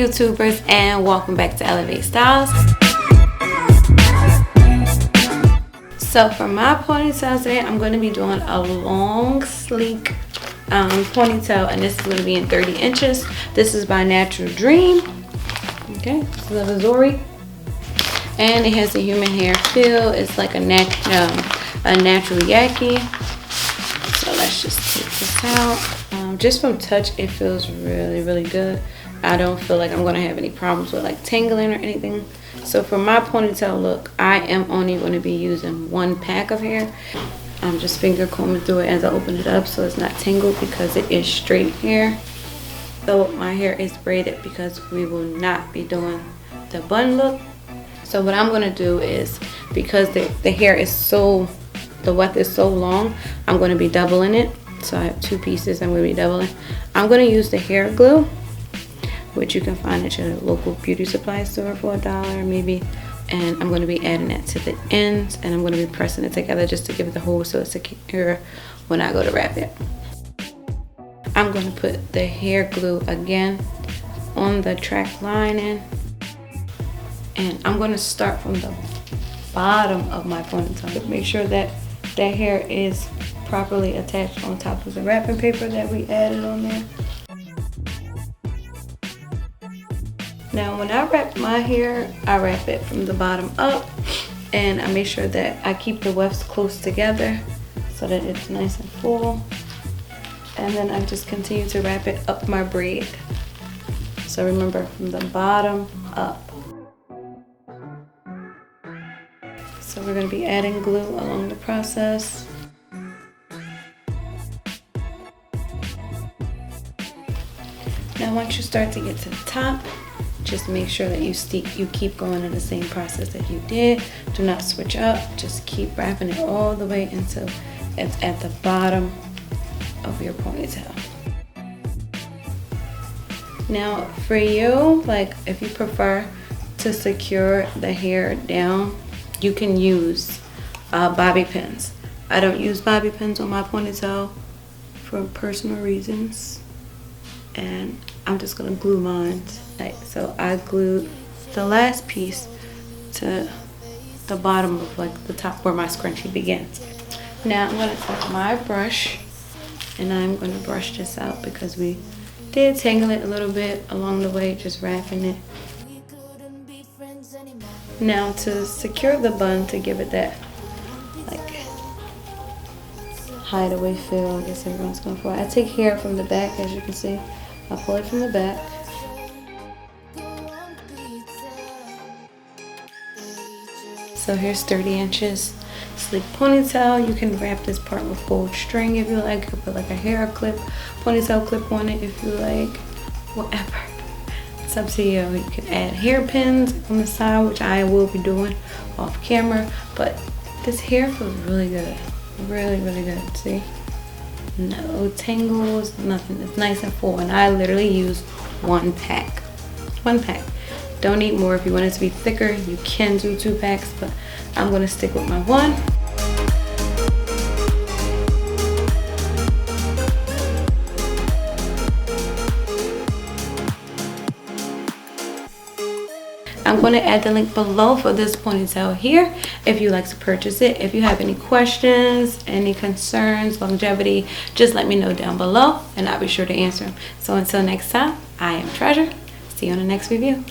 YouTubers, and welcome back to Elevate Styles. So for my ponytail today, I'm going to be doing a long sleek ponytail, and this is going to be in 30 inches. This is by Natural Dream. Okay, this is a Zury, and it has a human hair feel. It's like a natural Yaki. So let's just take this out. Just from touch, it feels really good. I don't feel like I'm going to have any problems with like tangling or anything. So for my ponytail look, I am only going to be using one pack of hair. I'm just finger combing through it as I open it up so it's not tangled, because it is straight hair. So my hair is braided because we will not be doing the bun look. So what I'm going to do is, because the hair is so, the weft is so long, I'm going to be doubling it. So I have two pieces I'm going to be doubling. I'm going to use the hair glue, which you can find at your local beauty supply store for $1 maybe. And I'm going to be adding that to the ends, and I'm going to be pressing it together just to give it the hold so it's secure when I go to wrap it. I'm going to put the hair glue again on the track lining, and I'm going to start from the bottom of my ponytail. Make sure that that hair is properly attached on top of the wrapping paper that we added on there. Now when I wrap my hair, I wrap it from the bottom up, and I make sure that I keep the wefts close together so that it's nice and full. And then I just continue to wrap it up my braid. So remember, from the bottom up. So we're going to be adding glue along the process. Now once you start to get to the top, just make sure that you keep going in the same process that you did. Do not switch up. Just keep wrapping it all the way until it's at the bottom of your ponytail. Now for you, like if you prefer to secure the hair down, you can use bobby pins. I don't use bobby pins on my ponytail for personal reasons, and I'm just gonna glue mine. Right, so I glued the last piece to the bottom of like the top where my scrunchie begins. Now I'm gonna take my brush and I'm gonna brush this out because we did tangle it a little bit along the way, just wrapping it. Now to secure the bun, to give it that like hideaway feel, I guess everyone's going for it, I take hair from the back, as you can see. I pull it from the back. So here's 30 inches sleek ponytail. You can wrap this part with gold string if you like. You can put like a hair clip, ponytail clip on it if you like. Whatever. It's up to you. You can add hairpins on the side, which I will be doing off camera. But this hair feels really good. Really good. See? No tangles, nothing. It's nice and full, and I literally use one pack. One pack. Don't need more. If you want it to be thicker, you can do 2 packs, but I'm gonna stick with my one. I'm going to add the link below for this ponytail here if you'd like to purchase it. If you have any questions, any concerns, longevity, just let me know down below and I'll be sure to answer them. So until next time, I am Treasure. See you on the next review.